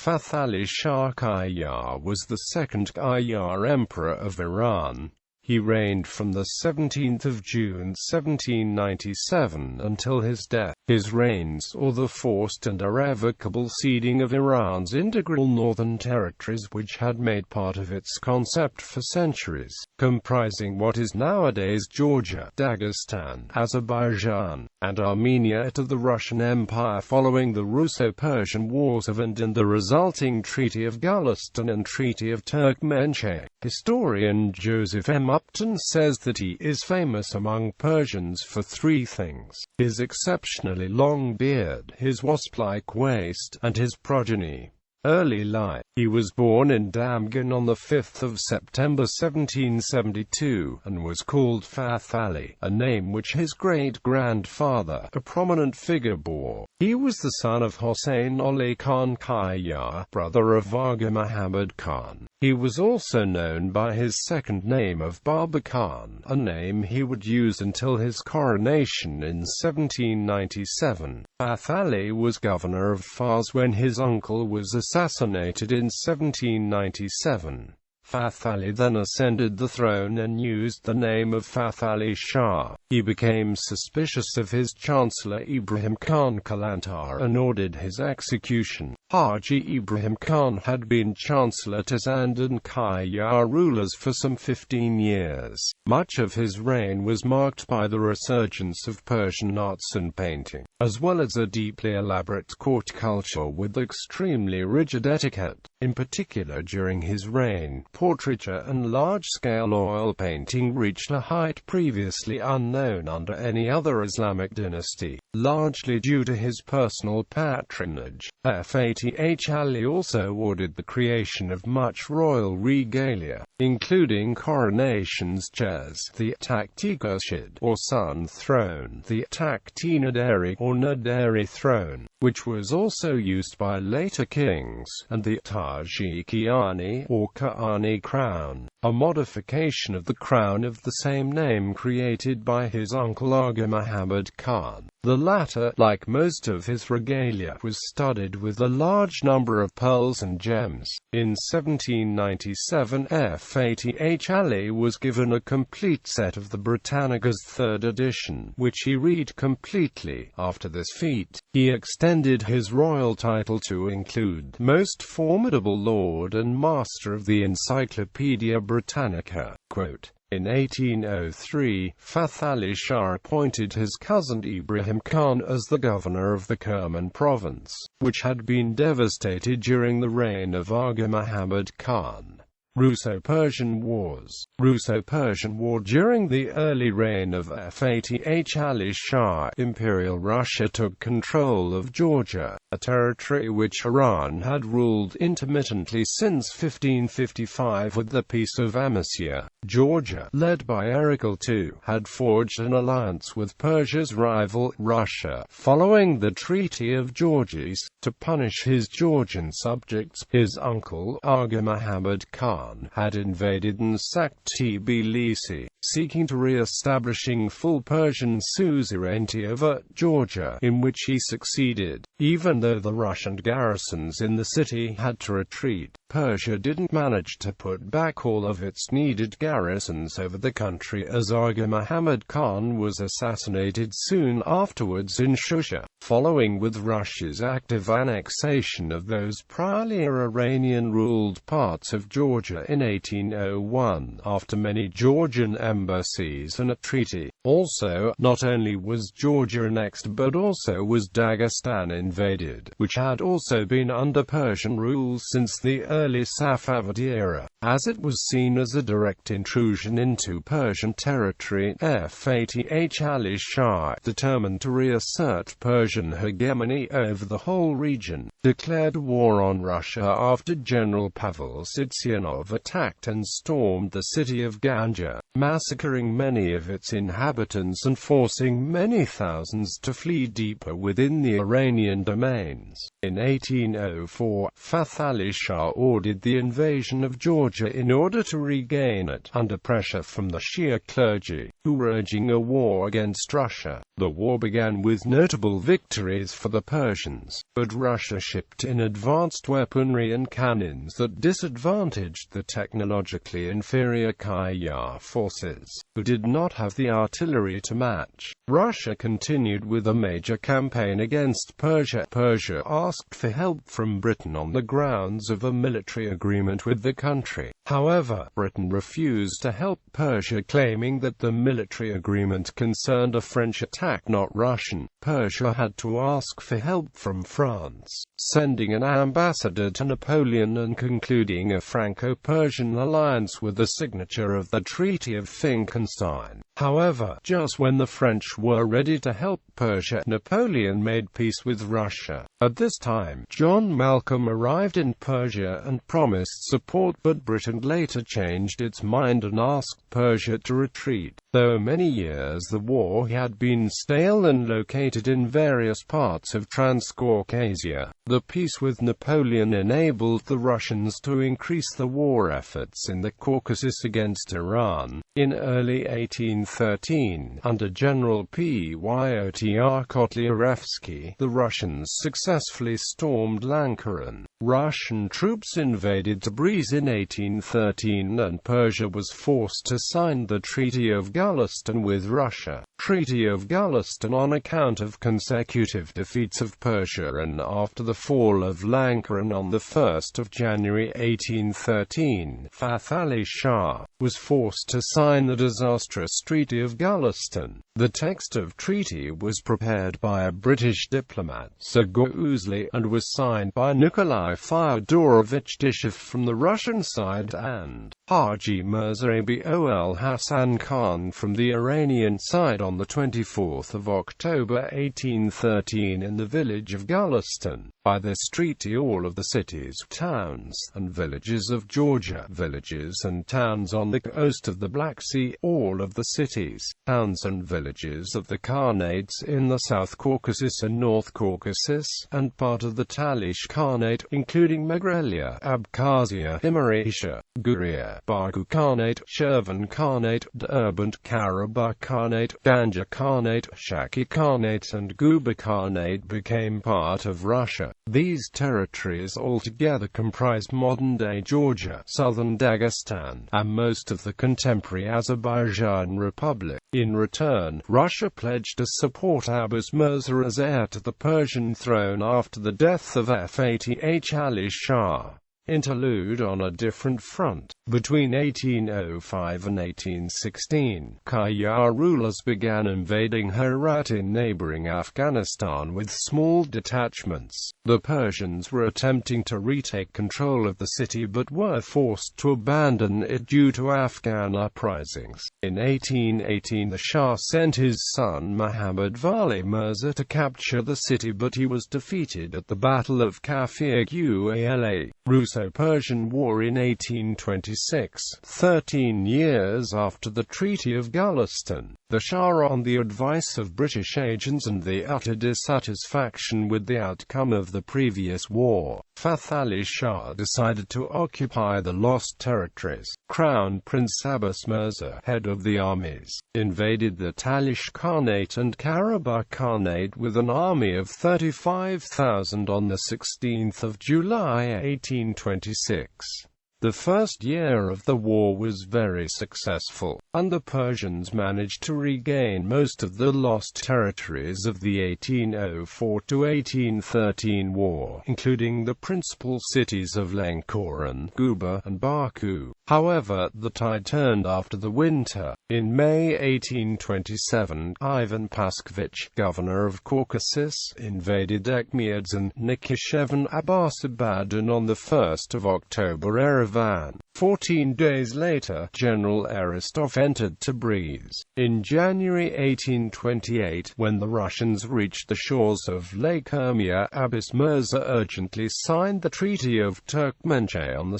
Fath-Ali Shah Qajar was the second Qajar emperor of Iran. He reigned from the 17th of June 1797 until his death. His reign saw the forced and irrevocable ceding of Iran's integral northern territories, which had made part of its concept for centuries, comprising what is nowadays Georgia, Dagestan, Azerbaijan, and Armenia, to the Russian Empire following the Russo-Persian Wars of and the resulting Treaty of Gulistan and Treaty of Turkmenchay. Historian Joseph M. Upton says that he is famous among Persians for three things: his exceptionally long beard, his wasp-like waist, and his progeny. Early life. He was born in Dagestan on 5 September 1772, and was called Fath-Ali, a name which his great-grandfather, a prominent figure, bore. He was the son of Hossein Ali Khan Qajar, brother of Aga Muhammad Khan. He was also known by his second name of Baba Khan, a name he would use until his coronation in 1797. Fath-Ali was governor of Fars when his uncle was assassinated in 1797. Fath-Ali then ascended the throne and used the name of Fath-Ali Shah. He became suspicious of his chancellor Ibrahim Khan Kalantar and ordered his execution. Haji Ibrahim Khan had been chancellor to Zand and Qajar rulers for some 15 years. Much of his reign was marked by the resurgence of Persian arts and painting, as well as a deeply elaborate court culture with extremely rigid etiquette. In particular, during his reign, portraiture and large-scale oil painting reached a height previously unknown under any other Islamic dynasty, largely due to his personal patronage. Fath-Ali also ordered the creation of much royal regalia, including coronations, chairs, the takhti-Khurshid or sun throne, the takhti-Nadari or Nadari throne, which was also used by later kings, and the Taji-Kiani or Ka'ani crown, a modification of the crown of the same name created by his uncle Aga Muhammad Khan. The latter, like most of his regalia, was studded with a large number of pearls and gems. In 1797, Fath-Ali was given a complete set of the Britannica's third edition, which he read completely. After this feat, he extended his royal title to include Most Formidable Lord and Master of the Encyclopaedia Britannica. Quote, in 1803, Fath-Ali Shah appointed his cousin Ibrahim Khan as the governor of the Kerman province, which had been devastated during the reign of Aga Muhammad Khan. Russo-Persian Wars. Russo-Persian War. During the early reign of Fath-Ali Shah, Imperial Russia took control of Georgia, a territory which Iran had ruled intermittently since 1555 with the Peace of Amasya. Georgia, led by Ertugrul II, had forged an alliance with Persia's rival, Russia, following the Treaty of Georges. To punish his Georgian subjects, his uncle, Aga Muhammad Khan, had invaded and sacked Tbilisi, seeking to re-establishing full Persian suzerainty over Georgia, in which he succeeded. Even though the Russian garrisons in the city had to retreat, Persia didn't manage to put back all of its needed garrisons over the country, as Aga Muhammad Khan was assassinated soon afterwards in Shusha, following with Russia's active annexation of those priorly Iranian-ruled parts of Georgia in 1801, after many Georgian embassies and a treaty. Also, not only was Georgia annexed but also was Dagestan invaded, which had also been under Persian rule since the early Safavid era. As it was seen as a direct intrusion into Persian territory, Fath-Ali Shah, determined to reassert Persian hegemony over the whole region, declared war on Russia after General Pavel Tsitsinov attacked and stormed the city of Ganja, massacring many of its inhabitants and forcing many thousands to flee deeper within the Iranian domains. In 1804, Fath-Ali Shah ordered the invasion of Georgia Persia in order to regain it, under pressure from the Shia clergy, who were urging a war against Russia. The war began with notable victories for the Persians, but Russia shipped in advanced weaponry and cannons that disadvantaged the technologically inferior Qajar forces, who did not have the artillery to match. Russia continued with a major campaign against Persia. Persia asked for help from Britain on the grounds of a military agreement with the country. However, Britain refused to help Persia, claiming that the military agreement concerned a French attack, not Russian. Persia had to ask for help from France, sending an ambassador to Napoleon and concluding a Franco-Persian alliance with the signature of the Treaty of Finkenstein. However, just when the French were ready to help Persia, Napoleon made peace with Russia. At this time, John Malcolm arrived in Persia and promised support, but Britain later changed its mind and asked Persia to retreat. Though many years the war had been stale and located in various parts of Transcaucasia, the peace with Napoleon enabled the Russians to increase the war efforts in the Caucasus against Iran. In early 1813, under General Pyotr Kotlyarevsky, the Russians successfully stormed Lankaran. Russian troops invaded Tabriz in 1813 and Persia was forced to sign the Treaty of Gulistan with Russia. Treaty of Gulistan on account of consecutive defeats of Persia, and after the fall of Lankaran on 1 January 1813, Fath-Ali Shah was forced to sign the disastrous Treaty of Gulistan. The text of treaty was prepared by a British diplomat, Sir Gousley, and was signed by Nikolai Fyodorovich Dyshev from the Russian side and Haji Mirza Abul Hassan Khan from the Iranian side on 24 October 1813 in the village of Gulistan. By this treaty all of the cities, towns, and villages of Georgia, villages and towns on the coast of the Black Sea, all of the cities, towns and villages of the Khanates in the South Caucasus and North Caucasus, and part of the Talish Khanate, including Megrelia, Abkhazia, Imeratia, Guria, Baku Khanate, Shirvan Khanate, Derbent Karabakh Khanate, Ganja Khanate, Shaki Khanate and Guba Khanate became part of Russia. These territories altogether comprised modern-day Georgia, southern Dagestan, and most of the contemporary Azerbaijan Republic. In return, Russia pledged to support Abbas Mirza as heir to the Persian throne after the death of Fath-Ali Shah. Interlude on a different front. Between 1805 and 1816, Qajar rulers began invading Herat in neighboring Afghanistan with small detachments. The Persians were attempting to retake control of the city but were forced to abandon it due to Afghan uprisings. In 1818 the Shah sent his son Muhammad Vali Mirza to capture the city, but he was defeated at the Battle of Kafir-Quala. Russo-Persian War in 1826, 13 years after the Treaty of Gulistan. The Shah, on the advice of British agents and the utter dissatisfaction with the outcome of the previous war, Fath-Ali Shah decided to occupy the lost territories. Crown Prince Abbas Mirza, head of the armies, invaded the Talish Khanate and Karabakh Khanate with an army of 35,000 on 16 July 1826. The first year of the war was very successful, and the Persians managed to regain most of the lost territories of the 1804–1813 war, including the principal cities of Lankaran, Guba, and Baku. However, the tide turned after the winter. In May 1827, Ivan Paskevich, governor of Caucasus, invaded Ekmiadz and Nikishev and Abbasabad, on 1 October Yerevan. 14 days later, General Aristov entered Tabriz. In January 1828, when the Russians reached the shores of Lake Urmia, Abbas Mirza urgently signed the Treaty of Turkmenchay on 2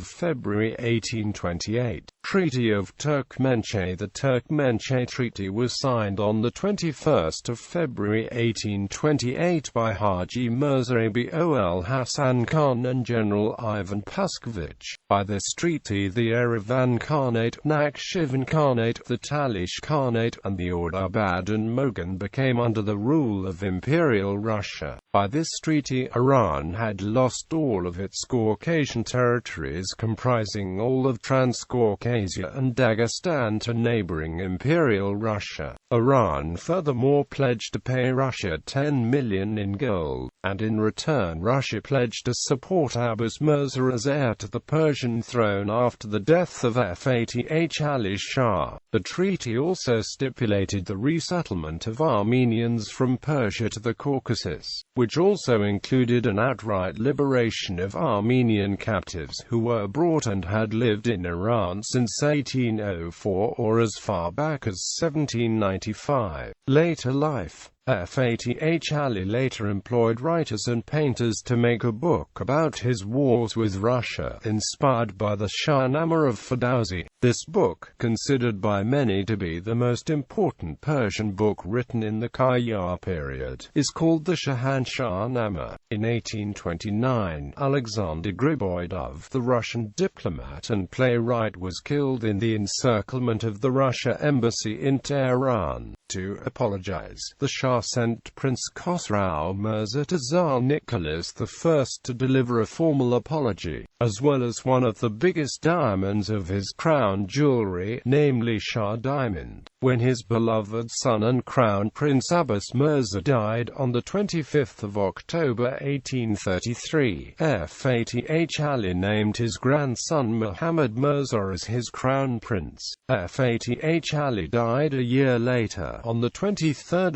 February 1828. Treaty of Turkmenchay Turkmenchay. The Turkmenchay Treaty was signed on 21 February 1828 by Haji Mirza Abul Hassan Khan and General Ivan Paskovich. By this treaty the Yerevan Khanate, Nakhchivan Khanate, the Talish Khanate, and the Ordobadan Mogan became under the rule of Imperial Russia. By this treaty, Iran had lost all of its Caucasian territories comprising all of Transcaucasia and Dagestan to neighboring Imperial Russia. Iran furthermore pledged to pay Russia 10 million in gold, and in return Russia pledged to support Abbas Mirza as heir to the Persian throne after the death of Fath-Ali Shah. The treaty also stipulated the resettlement of Armenians from Persia to the Caucasus, which also included an outright liberation of Armenian captives who were brought and had lived in Iran since 1804 or as far back as 1795. Later life. Fath-Ali later employed writers and painters to make a book about his wars with Russia, inspired by the Shahnameh of Ferdowsi. This book, considered by many to be the most important Persian book written in the Qajar period, is called the Shahnameh. In 1829, Alexander Griboyedov, the Russian diplomat and playwright, was killed in the encirclement of the Russia embassy in Tehran. To apologize, the Shah sent Prince Khosrau Mirza to Tsar Nicholas I to deliver a formal apology, as well as one of the biggest diamonds of his crown jewelry, namely Shah Diamond. When his beloved son and crown Prince Abbas Mirza died on 25 October 1833, Fath-Ali named his grandson Muhammad Mirza as his crown prince. Fath-Ali died a year later, on 23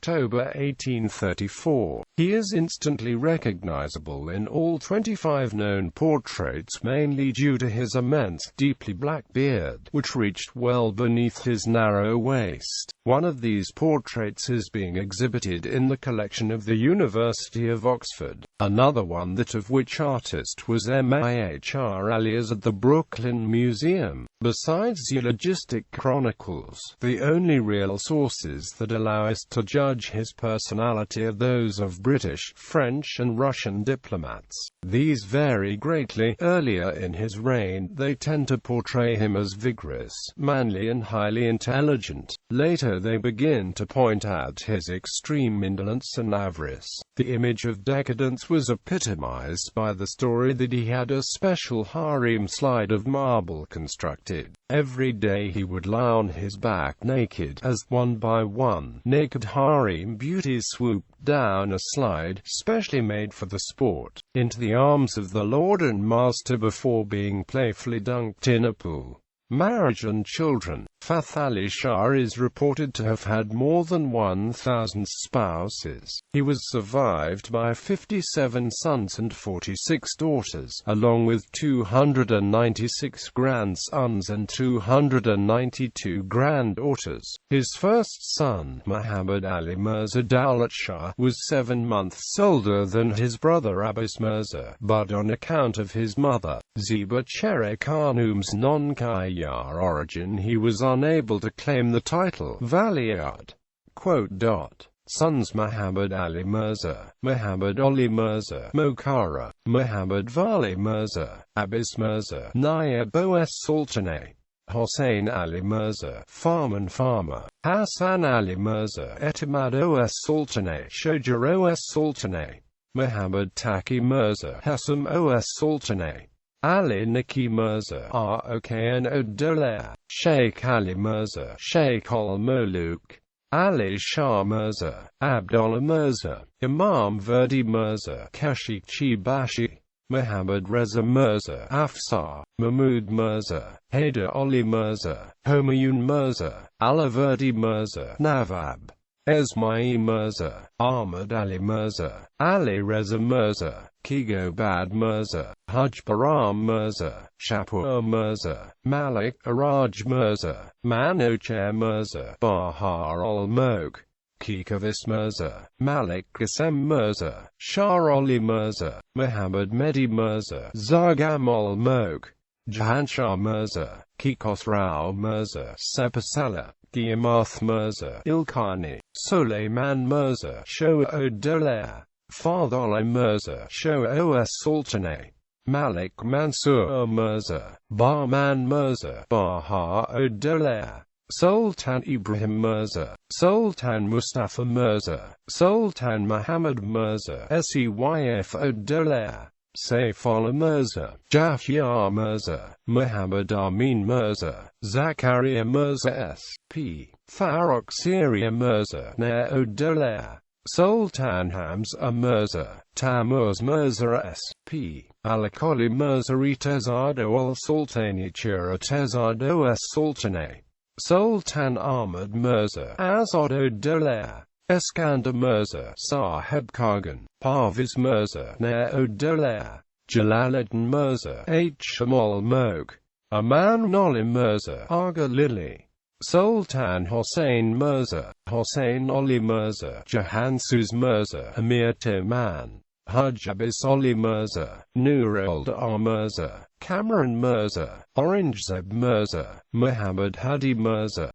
October 1834. He is instantly recognizable in all 25 known portraits, mainly due to his immense, deeply black beard, which reached well beneath his narrow waist. One of these portraits is being exhibited in the collection of the University of Oxford. Another one, that of which artist was Mahr.Ali, is at the Brooklyn Museum. Besides eulogistic chronicles, the only real sources that allow us to judge his personality are those of British, French and Russian diplomats. These vary greatly. Earlier in his reign, they tend to portray him as vigorous, manly and highly intelligent. Later they begin to point out his extreme indolence and avarice. The image of decadence was epitomized by the story that he had a special harem slide of marble constructed. Every day he would lie on his back naked, as one by one naked harem beauties swooped down a slide, specially made for the sport, into the arms of the lord and master before being playfully dunked in a pool. Marriage and children. Fath-Ali Shah is reported to have had more than 1,000 spouses. He was survived by 57 sons and 46 daughters, along with 296 grandsons and 292 granddaughters. His first son, Muhammad Ali Mirza Daulat Shah, was 7 months older than his brother Abbas Mirza, but on account of his mother, Zeba Chere Khanum's non-Qajar origin, he was unable to claim the title Valiard. Sons: Muhammad Ali Mirza, Muhammad Ali Mirza, Mokhara, Muhammad Vali Mirza, Abbas Mirza, Nayib Os Sultaneh, Hossein Ali Mirza, Farman, Hassan Ali Mirza, Etimad Os Sultaneh, Shojar Os Sultaneh, Muhammad Taqi Mirza, Hassam Os Sultaneh, Ali Naki Mirza, Rokn Dolair, Sheikh Ali Mirza, Sheikh al-Muluk, Ali Shah Mirza, Abdullah Mirza, Imam Verdi Mirza, Kashikchi Bashi, Muhammad Reza Mirza, Afsar, Mahmud Mirza, Haider Ali Mirza, Homayun Mirza, Alaverdi Mirza, Nawab, Esmail Mirza, Ahmad Ali Mirza, Ali Reza Mirza, Kigobad Mirza, Hajbaram Mirza, Shapur Mirza, Malik Araj Mirza, Manocher Mirza, Bahar al-Mulk, Kikavis Mirza, Malik Qasem Mirza, Shah Ali Mirza, Muhammad Mehdi Mirza, Zargam al-Mulk, Jahanshah Mirza, Kikosrao Mirza, Sepasala, Giyamarth Mirza, Ilkhani, Suleiman Mirza, Shoa-ud-Dowlah, Fath-Ali Mirza, Shoa-os Sultanate, Malik Mansur Mirza, Bahman Mirza, Baha-ud-Dowlah, Sultan Ibrahim Mirza, Sultan Mustafa Mirza, Sultan Muhammad Mirza, Seyf-ud-Dowlah, Saif-Ullah Mirza, Jahya Mirza, Muhammad Amin Mirza, Zakaria Mirza S.P., Farrokh Syria Mirza, Nair-ud-Dowlah, Sultan Hamza Mirza, Tammuz Mirza S.P., Alakoli Mirza Tezado al-Sultani Tezado as-Sultanate, Sultan Ahmad Mirza, Azad-ud-Dowlah, Iskander Mirza, Sahib Kargan, Parviz Mirza, Nair-ud-Dowlah, Jalaluddin Mirza, H. Shamal Moke, Aman Noli Mirza, Aga Lili, Sultan Hossein Mirza, Hossein Ali Mirza, Jahansuz Mirza, Amir Timan, Hajabis Ali Mirza, Nur-ul-Dar Mirza, Cameron Mirza, Aurangzeb Mirza, Muhammad Hadi Mirza,